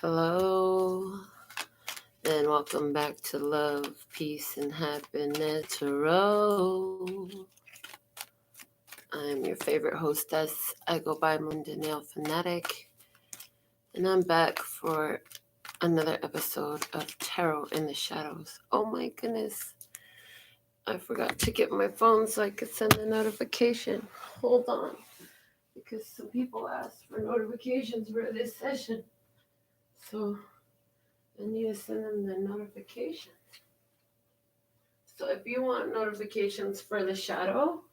Hello, and welcome back to Love, Peace, and Happiness Tarot. I'm your favorite hostess. I go by Melinda NailFanatic, and I'm back for another episode of Tarot in the Shadows. Oh my goodness, I forgot to get my phone so I could send a notification. Hold on, because some people asked for notifications for this session. So I need to send them the notification. So if you want notifications for the shadow,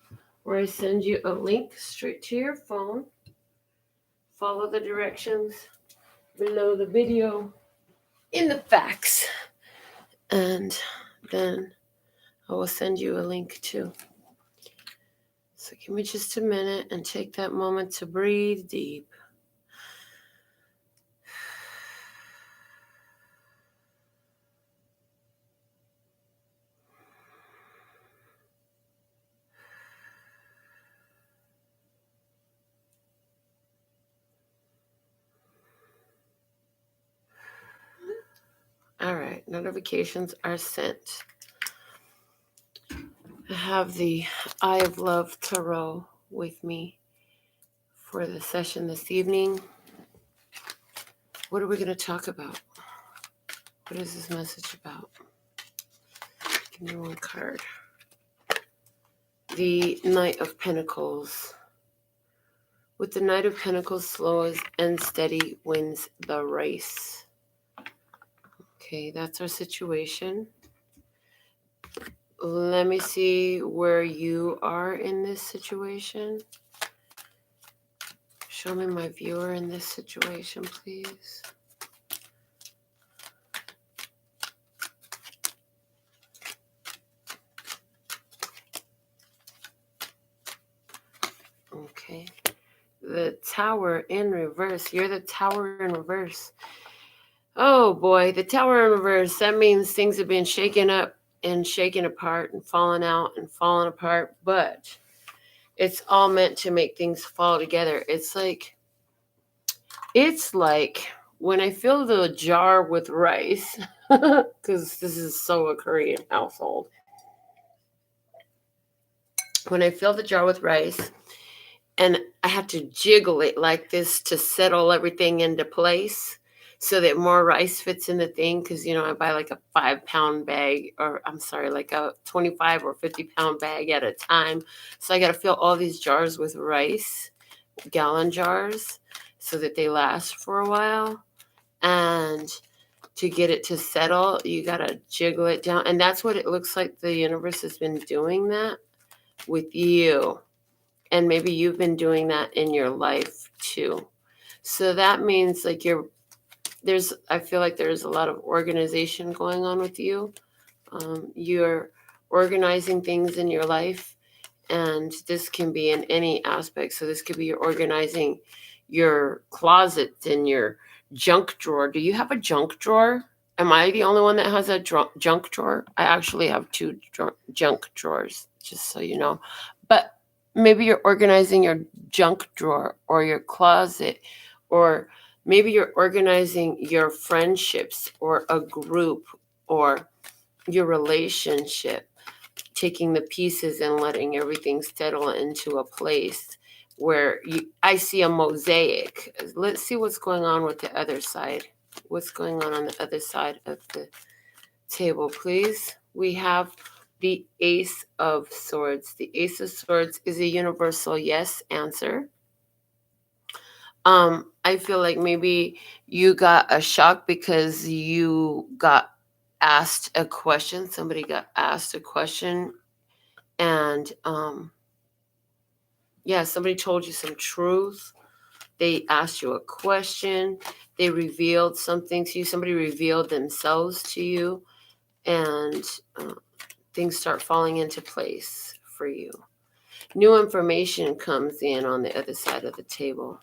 where I send you a link straight to your phone, follow the directions below the video in the facts, and then I will send you a link too. So give me just a minute and take that moment to breathe deep. All right, notifications are sent. I have the Eye of Love Tarot with me for the session this evening. What are we going to talk about? What is this message about? Give me one card. The Knight of Pentacles. With the Knight of Pentacles, slow and steady wins the race. Okay, that's our situation. Let me see where you are in this situation. Show me my viewer in this situation, please. Okay. The Tower in reverse. You're the Tower in reverse. Oh boy, the Tower in reverse. That means things have been shaken up and shaken apart and fallen out and fallen apart, but it's all meant to make things fall together. It's like when I fill the jar with rice, because this is so a Korean household. When I fill the jar with rice and I have to jiggle it like this to settle everything into place so that more rice fits in the thing, because, I buy like a 5-pound bag, like a 25 or 50-pound bag at a time. So I got to fill all these jars with rice, gallon jars, so that they last for a while. And to get it to settle, you got to jiggle it down. And that's what it looks like the universe has been doing that with you. And maybe you've been doing that in your life too. So that means like I feel like there's a lot of organization going on with you. You're organizing things in your life, and this can be in any aspect. So this could be you're organizing your closet and your junk drawer. Do you have a junk drawer? Am I the only one that has a junk drawer? I actually have 2 junk drawers, just so you know. But maybe you're organizing your junk drawer or your closet, or maybe you're organizing your friendships or a group or your relationship, taking the pieces and letting everything settle into a place where I see a mosaic. Let's see what's going on with the other side. What's going on the other side of the table, please? We have the Ace of Swords. The Ace of Swords is a universal yes answer. I feel like maybe you got a shock because you got asked a question. Somebody got asked a question, and somebody told you some truth. They asked you a question. They revealed something to you. Somebody revealed themselves to you, and things start falling into place for you. New information comes in on the other side of the table.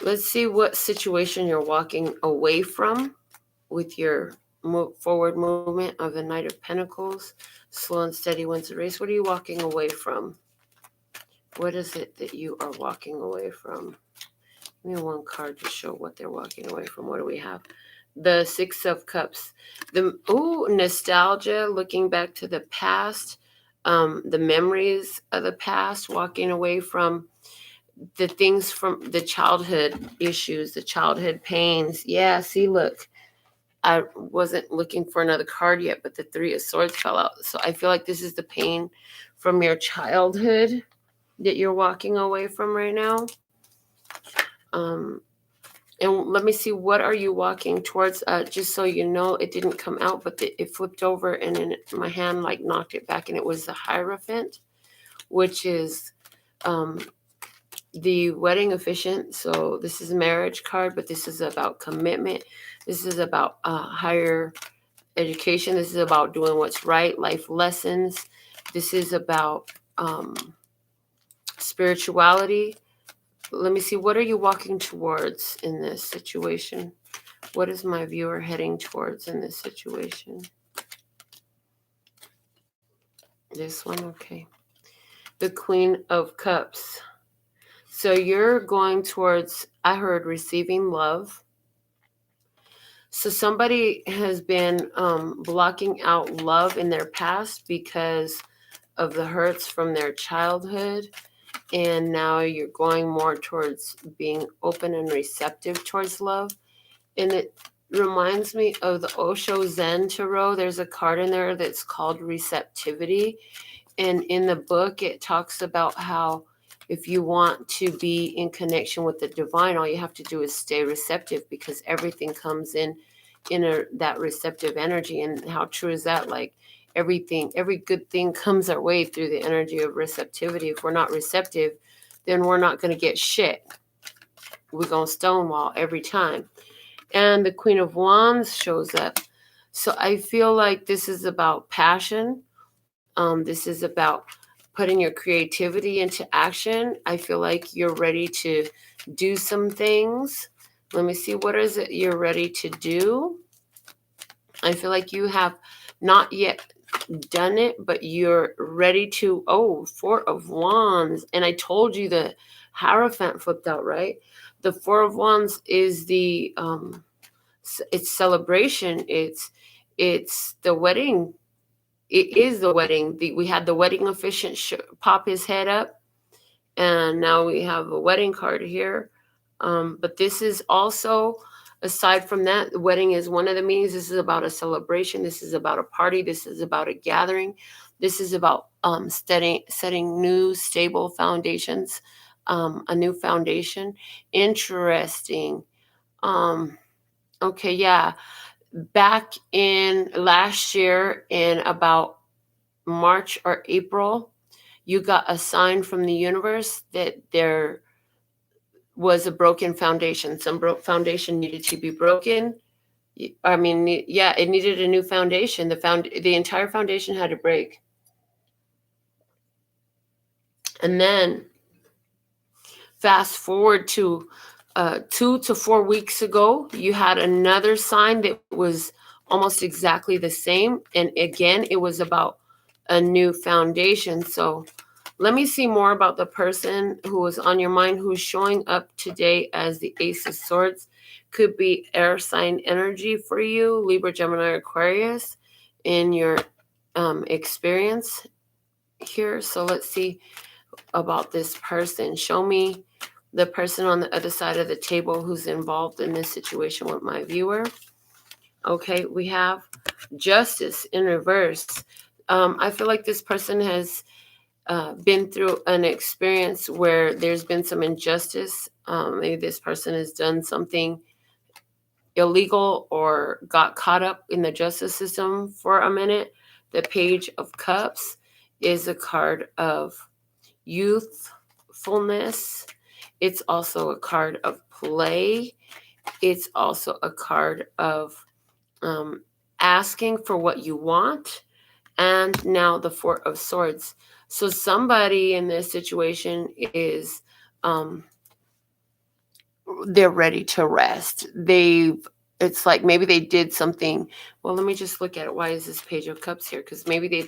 Let's see what situation you're walking away from with your forward movement of the Knight of Pentacles. Slow and steady wins the race. What are you walking away from? What is it that you are walking away from? Give me one card to show what they're walking away from. What do we have? The Six of Cups. Nostalgia, looking back to the past, the memories of the past, walking away from the things from the childhood issues, the childhood pains. Yeah, see, look, I wasn't looking for another card yet, but the Three of Swords fell out. So I feel like this is the pain from your childhood that you're walking away from right now. And let me see, what are you walking towards? Just so you know, it didn't come out, but it flipped over, and then my hand like knocked it back, and it was the Hierophant, which is the wedding officiant. So this is a marriage card, but this is about commitment. This is about higher education. This is about doing what's right, life lessons. This is about spirituality. Let me see, what are you walking towards in this situation? What is my viewer heading towards in this situation? This one, okay. The Queen of Cups. So you're going towards, I heard, receiving love. So somebody has been blocking out love in their past because of the hurts from their childhood. And now you're going more towards being open and receptive towards love. And it reminds me of the Osho Zen Tarot. There's a card in there that's called receptivity. And in the book, it talks about how if you want to be in connection with the divine, all you have to do is stay receptive, because everything comes in that receptive energy. And how true is that? Like, every good thing comes our way through the energy of receptivity. If we're not receptive, then we're not going to get shit. We're going to stonewall every time. And the Queen of Wands shows up. So I feel like this is about passion. This is about putting your creativity into action. I feel like you're ready to do some things. Let me see, what is it you're ready to do? I feel like you have not yet done it, but you're ready to. Four of Wands. And I told you the Hierophant flipped out, right? The Four of Wands is the it's celebration. It's the wedding. It is the wedding. We had the wedding officiant pop his head up, and now we have a wedding card here. But this is also, aside from that, the wedding is one of the meanings. This is about a celebration. This is about a party. This is about a gathering. This is about setting new stable foundations, a new foundation. Interesting. Okay, yeah. Back in last year, in about March or April, you got a sign from the universe that there was a broken foundation. Some foundation needed to be broken. I mean, yeah, it needed a new foundation. The entire foundation had to break. And then fast forward to 2 to 4 weeks ago, you had another sign that was almost exactly the same. And again, it was about a new foundation. So let me see more about the person who was on your mind, who's showing up today as the Ace of Swords. Could be air sign energy for you, Libra, Gemini, Aquarius, in your experience here. So let's see about this person. Show me the person on the other side of the table who's involved in this situation with my viewer. Okay, we have Justice in reverse. I feel like this person has been through an experience where there's been some injustice. Maybe this person has done something illegal or got caught up in the justice system for a minute. The Page of Cups is a card of youthfulness. It's also a card of play. It's also a card of asking for what you want. And now the Four of Swords. So somebody in this situation is, they're ready to rest. It's like maybe they did something. Well, let me just look at it. Why is this Page of Cups here? Because maybe they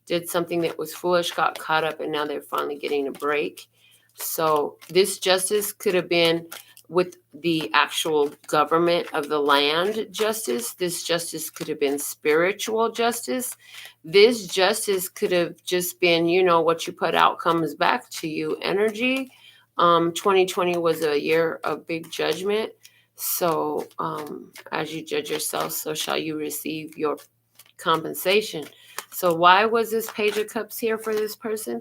did something that was foolish, got caught up, and now they're finally getting a break. So this justice could have been with the actual government of the land justice. This justice could have been spiritual justice. This justice could have just been, what you put out comes back to you energy. 2020 was a year of big judgment. So as you judge yourself, so shall you receive your compensation. So why was this Page of Cups here for this person?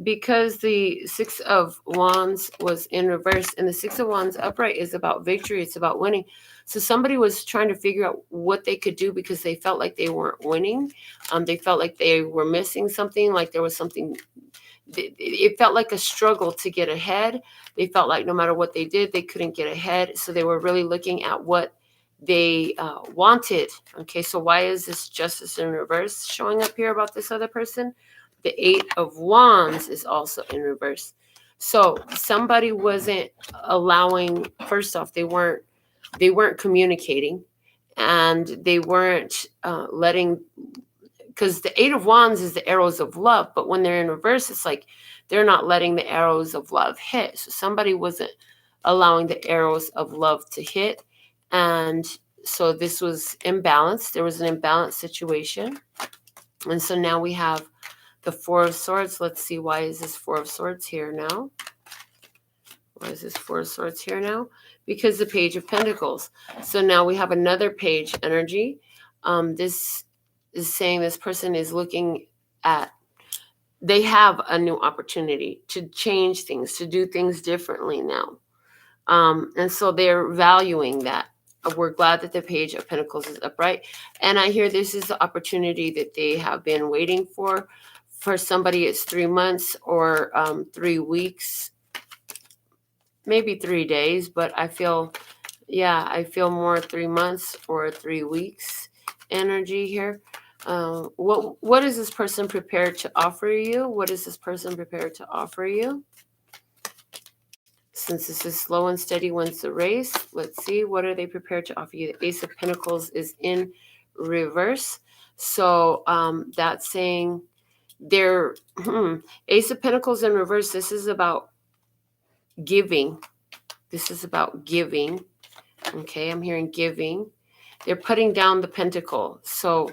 Because the Six of Wands was in reverse, and the Six of Wands upright is about victory. It's about winning. So somebody was trying to figure out what they could do because they felt like they weren't winning. They felt like they were missing something, like there was something. It felt like a struggle to get ahead. They felt like no matter what they did, they couldn't get ahead. So they were really looking at what they wanted. Okay, so why is this Justice in reverse showing up here about this other person? The Eight of Wands is also in reverse. So somebody wasn't allowing, first off, they weren't communicating, and they weren't letting, because the Eight of Wands is the arrows of love, but when they're in reverse, it's like they're not letting the arrows of love hit. So somebody wasn't allowing the arrows of love to hit. And so this was imbalanced. There was an imbalanced situation. And so now we have the Four of Swords. Let's see, why is this Four of Swords here now? Why is this Four of Swords here now? Because the Page of Pentacles. So now we have another page energy. This is saying this person is looking at, they have a new opportunity to change things, to do things differently now. And so they're valuing that. We're glad that the Page of Pentacles is upright. And I hear this is the opportunity that they have been waiting for. For somebody, it's 3 months or 3 weeks, maybe 3 days. But I feel more 3 months or 3 weeks energy here. What is this person prepared to offer you? What is this person prepared to offer you? Since this is slow and steady wins the race, let's see, what are they prepared to offer you? The Ace of Pentacles is in reverse. So that's saying they're Ace of Pentacles in reverse. This is about giving. This is about giving. Okay, I'm hearing giving. They're putting down the pentacle. So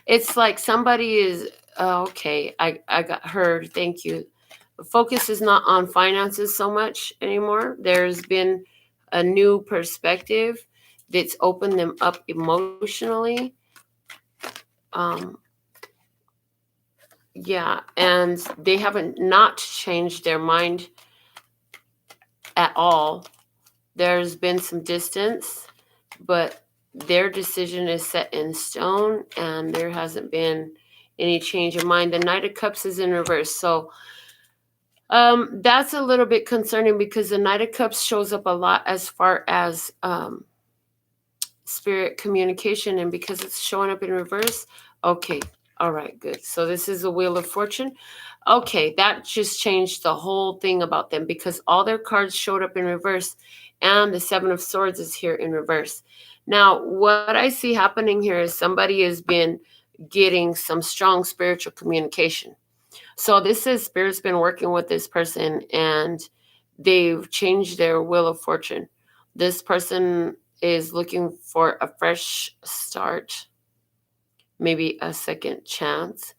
it's like somebody is, okay, I got heard. Thank you. The focus is not on finances so much anymore. There's been a new perspective that's opened them up emotionally. Yeah, and they haven't not changed their mind at all. There's been some distance, but their decision is set in stone, and there hasn't been any change of mind. The Knight of Cups is in reverse. So that's a little bit concerning because the Knight of Cups shows up a lot as far as spirit communication, and because it's showing up in reverse. Okay, all right, good. So this is a Wheel of Fortune. Okay, that just changed the whole thing about them because all their cards showed up in reverse, and the Seven of Swords is here in reverse. Now, what I see happening here is somebody has been getting some strong spiritual communication. So this is Spirit's been working with this person, and they've changed their Wheel of Fortune. This person is looking for a fresh start, maybe a second chance.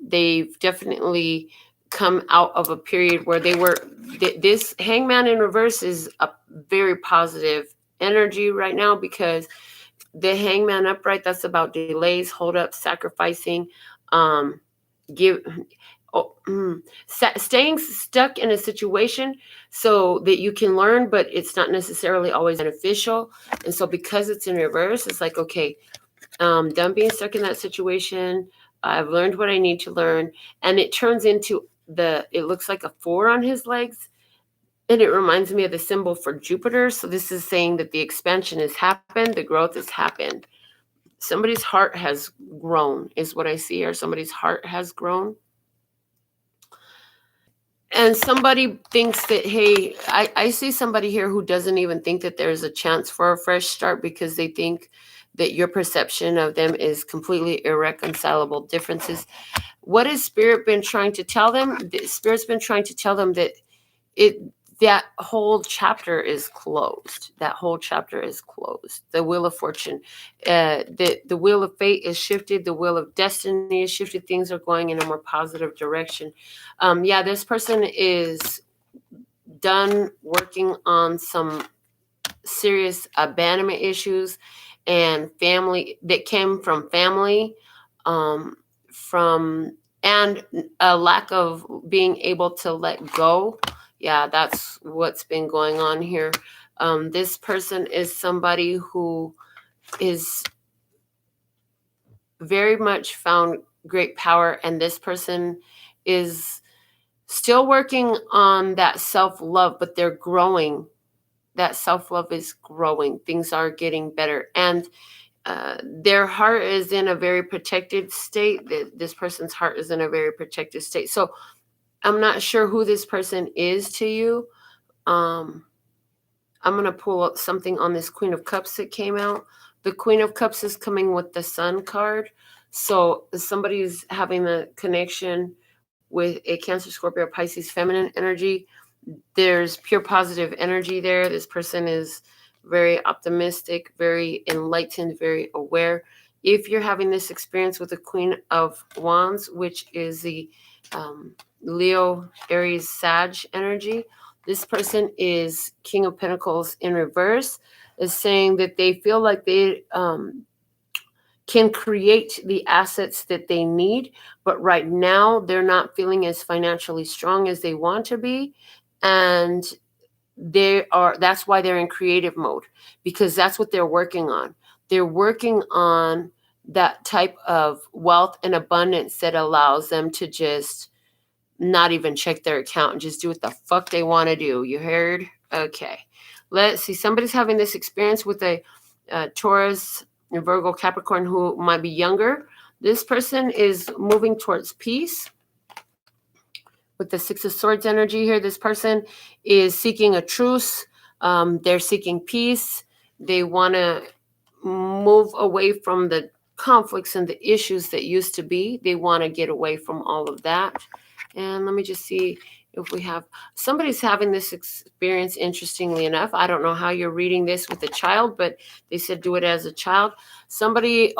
They've definitely come out of a period where they were, this Hangman in reverse is a very positive energy right now because the Hangman upright, that's about delays, hold up, sacrificing, staying stuck in a situation so that you can learn, but it's not necessarily always beneficial. And so because it's in reverse, it's like, okay, done being stuck in that situation. I've learned what I need to learn. And it turns into it looks like a 4 on his legs. And it reminds me of the symbol for Jupiter. So this is saying that the expansion has happened. The growth has happened. Somebody's heart has grown is what I see here. Somebody's heart has grown. And somebody thinks that, hey, I see somebody here who doesn't even think that there's a chance for a fresh start because they think that your perception of them is completely irreconcilable differences. What has Spirit been trying to tell them? Spirit's been trying to tell them that that whole chapter is closed. That whole chapter is closed. The Wheel of Fortune, the Wheel of Fate is shifted. The Wheel of Destiny is shifted. Things are going in a more positive direction. Yeah, this person is done working on some serious abandonment issues and family that came from family, from and a lack of being able to let go. Yeah, that's what's been going on here. This person is somebody who is very much found great power, and this person is still working on that self-love, but they're growing. That self-love is growing. Things are getting better. And their heart is in a very protected state. This person's heart is in a very protected state. So I'm not sure who this person is to you. I'm going to pull up something on this Queen of Cups that came out. The Queen of Cups is coming with the Sun card. So somebody's having a connection with a Cancer, Scorpio, Pisces feminine energy. There's pure positive energy there. This person is very optimistic, very enlightened, very aware. If you're having this experience with the Queen of Wands, which is the Leo, Aries, Sag energy, this person is King of Pentacles in reverse, is saying that they feel like they can create the assets that they need, but right now they're not feeling as financially strong as they want to be. And that's why they're in creative mode, because that's what they're working on. They're working on that type of wealth and abundance that allows them to just not even check their account and just do what the fuck they want to do. You heard? Okay. Let's see. Somebody's having this experience with a Taurus, Virgo, Capricorn who might be younger. This person is moving towards peace. With the Six of Swords energy here, this person is seeking a truce. They're seeking peace. They want to move away from the conflicts and the issues that used to be. They want to get away from all of that. And let me just see if we have somebody's having this experience. Interestingly enough, I don't know how you're reading this with a child, but they said do it as a child. Somebody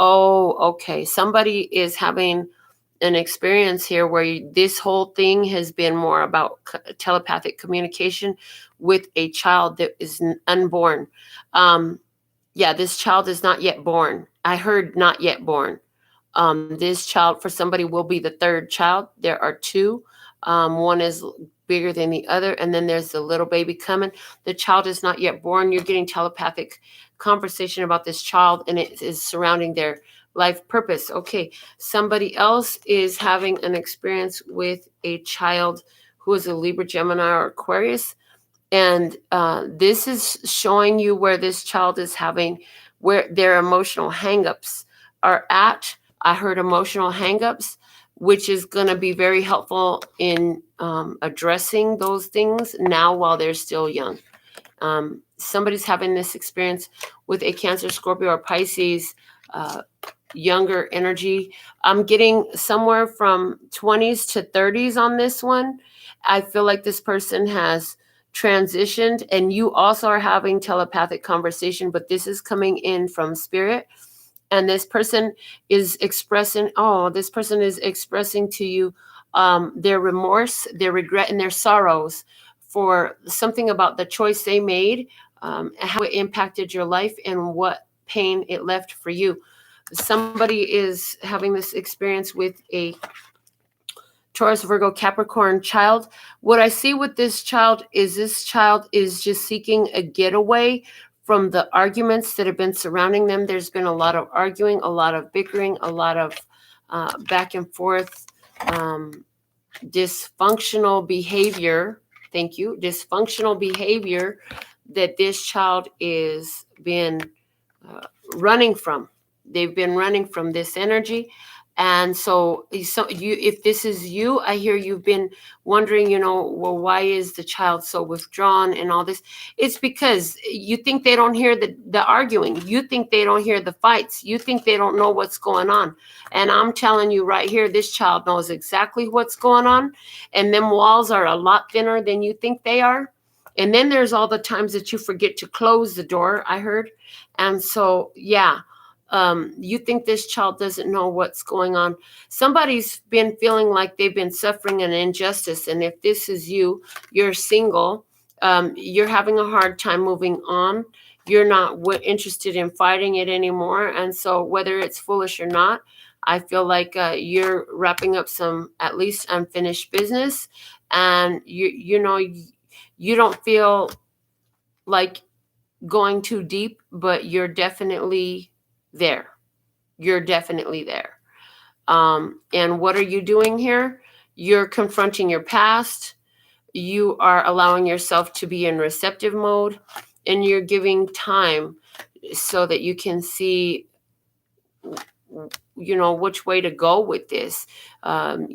is having an experience here where this whole thing has been more about telepathic communication with a child that is unborn. This child is not yet born. I heard not yet born. This child for somebody will be the third child. There are two. One is bigger than the other, and then there's the little baby coming. The child is not yet born. You're getting telepathic conversation about this child, and it is surrounding their life purpose. Okay, somebody else is having an experience with a child who is a Libra, Gemini, or Aquarius. And this is showing you where this child is having, where their emotional hangups are at. I heard emotional hangups, which is going to be very helpful in addressing those things now while they're still young. Somebody's having this experience with a Cancer, Scorpio, or Pisces younger energy. I'm getting somewhere from 20s to 30s on this one. I feel like this person has transitioned, and you also are having telepathic conversation, but this is coming in from spirit. And this person is expressing to you their remorse, their regret, and their sorrows for something about the choice they made, how it impacted your life, and what pain it left for you. Somebody is having this experience with a Taurus, Virgo, Capricorn child. What I see with this child is just seeking a getaway from the arguments that have been surrounding them. There's been a lot of arguing, a lot of bickering, a lot of back and forth, dysfunctional behavior. Thank you. Dysfunctional behavior that this child is been running from. They've been running from this energy. And so if this is you, I hear you've been wondering, why is the child so withdrawn and all this? It's because you think they don't hear the arguing. You think they don't hear the fights. You think they don't know what's going on. And I'm telling you right here, this child knows exactly what's going on. And them walls are a lot thinner than you think they are. And then there's all the times that you forget to close the door, I heard. And so, yeah, you think this child doesn't know what's going on. Somebody's been feeling like they've been suffering an injustice. And if this is you, you're single, you're having a hard time moving on. You're not interested in fighting it anymore. And so whether it's foolish or not, I feel like you're wrapping up some at least unfinished business. And you know, you don't feel like going too deep, but you're definitely there. You're definitely there. And what are you doing here? You're confronting your past. You are allowing yourself to be in receptive mode, and you're giving time so that you can see, you know, which way to go with this. Again,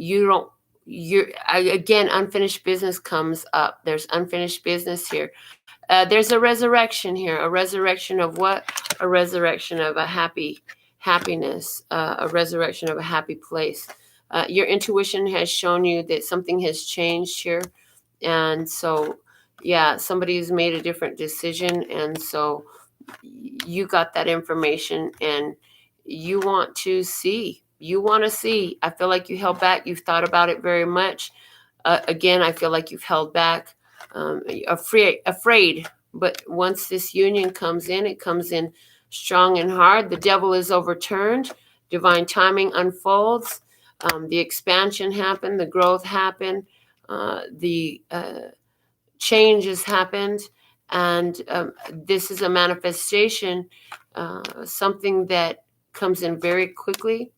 unfinished business comes up. There's unfinished business here. There's a resurrection here. A resurrection of what? A resurrection of a happiness, a resurrection of a happy place. Your intuition has shown you that something has changed here. And so, yeah, somebody's made a different decision. And so you got that information and you want to see. I feel like you held back. You've thought about it very much. Again, I feel like you've held back, afraid. But once this union comes in, it comes in strong and hard. The devil is overturned. Divine timing unfolds. The expansion happened. The growth happened. The change has happened. And this is a manifestation, something that comes in very quickly.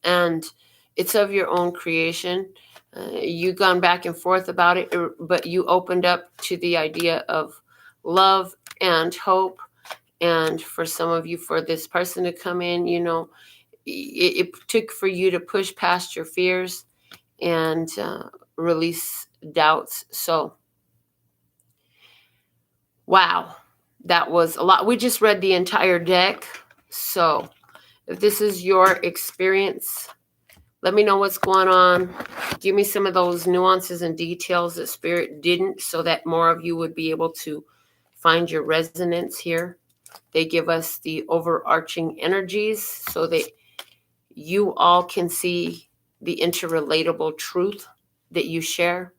And it's of your own creation. You've gone back and forth about it, but you opened up to the idea of love and hope. And for some of you, for this person to come in, you know, it took for you to push past your fears and release doubts. So, wow, that was a lot. We just read the entire deck. So if this is your experience, let me know what's going on. Give me some of those nuances and details that Spirit didn't, so that more of you would be able to find your resonance here. They give us the overarching energies so that you all can see the interrelatable truth that you share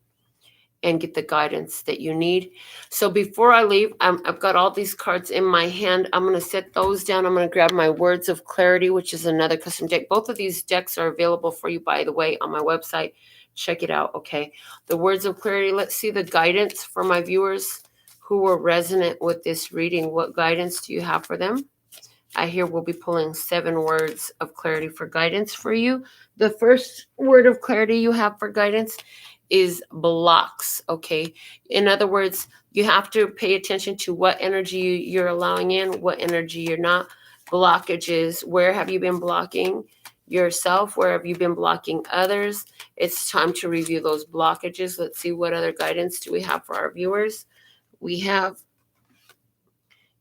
and get the guidance that you need. So before I leave, I've got all these cards in my hand. I'm going to set those down. I'm going to grab my Words of Clarity, which is another custom deck. Both of these decks are available for you, by the way, on my website. Check it out, okay? The Words of Clarity. Let's see the guidance for my viewers who were resonant with this reading. What guidance do you have for them? I hear we'll be pulling 7 words of clarity for guidance for you. The first word of clarity you have for guidance is blocks, okay? In other words, you have to pay attention to what energy you're allowing in, what energy you're not. Blockages, where have you been blocking yourself? Where have you been blocking others? It's time to review those blockages. Let's see what other guidance do we have for our viewers. We have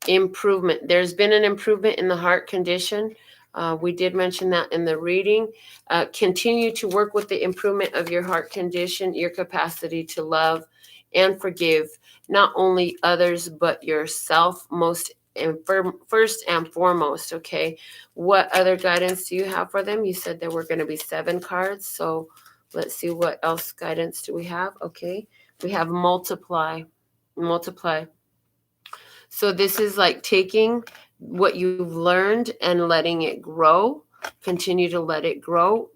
improvement. There's been an improvement in the heart condition. We did mention that in the reading. Continue to work with the improvement of your heart condition, your capacity to love and forgive not only others, but yourself first and foremost, okay? What other guidance do you have for them? You said there were going to be 7 cards, so let's see what else guidance do we have, okay? We have multiply. So this is like taking what you've learned and letting it grow. Continue to let it grow.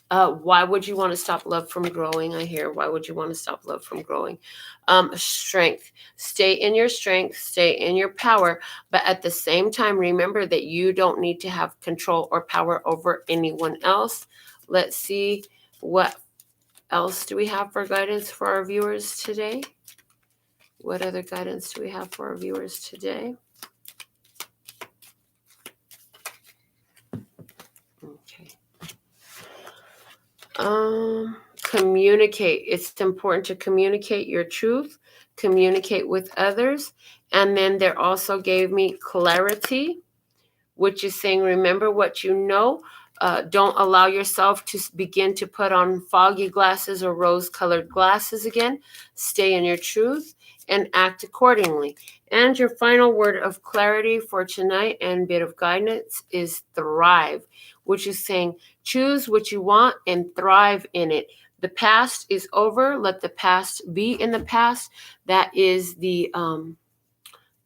Why would you want to stop love from growing? I hear, why would you want to stop love from growing? Strength. Stay in your strength. Stay in your power. But at the same time, remember that you don't need to have control or power over anyone else. Let's see, what else do we have for guidance for our viewers today? What other guidance do we have for our viewers today? Okay. Communicate. It's important to communicate your truth, communicate with others. And then there also gave me clarity, which is saying, remember what you know. Don't allow yourself to begin to put on foggy glasses or rose-colored glasses again. Stay in your truth and act accordingly. And your final word of clarity for tonight and bit of guidance is thrive, which is saying choose what you want and thrive in it. The past is over. Let the past be in the past. That is the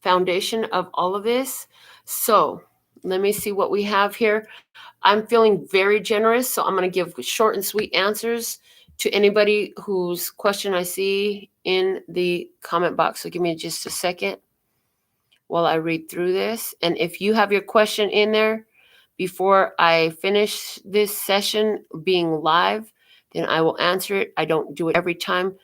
foundation of all of this. So let me see what we have here. I'm feeling very generous, so I'm going to give short and sweet answers to anybody whose question I see in the comment box. So give me just a second while I read through this. And if you have your question in there before I finish this session being live, then I will answer it. I don't do it every time.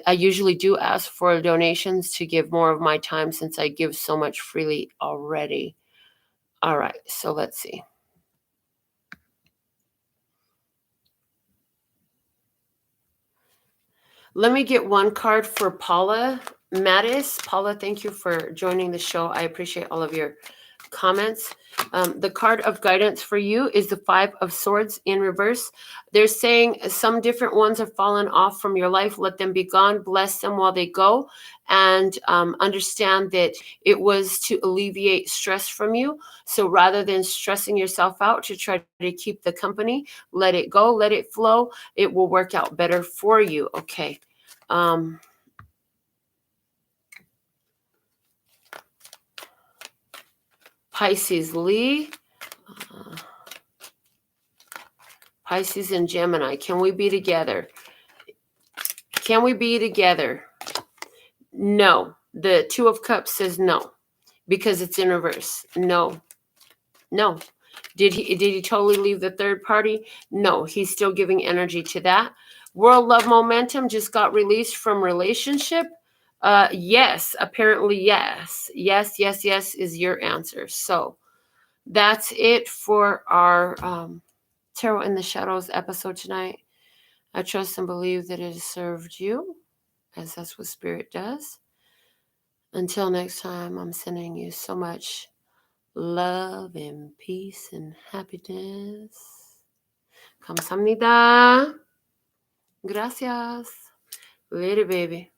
I usually do ask for donations to give more of my time since I give so much freely already. All right, so let's see. Let me get one card for Paula Mattis. Paula, thank you for joining the show. I appreciate all of your comments. The card of guidance for you is the 5 of Swords in reverse. They're saying some different ones have fallen off from your life. Let them be gone. Bless them while they go. And understand that it was to alleviate stress from you. So rather than stressing yourself out to try to keep the company, let it go, let it flow. It will work out better for you. Okay. Pisces, Lee. Pisces and Gemini. Can we be together? Can we be together? No. The 2 of Cups says no because it's in reverse. No. No. Did he totally leave the third party? No. He's still giving energy to that. World love momentum just got released from relationship. Yes. Apparently, yes. Yes, yes, yes is your answer. So that's it for our Tarot in the Shadows episode tonight. I trust and believe that it has served you, as that's what Spirit does. Until next time, I'm sending you so much love and peace and happiness. 감사합니다. Gracias. Later, baby.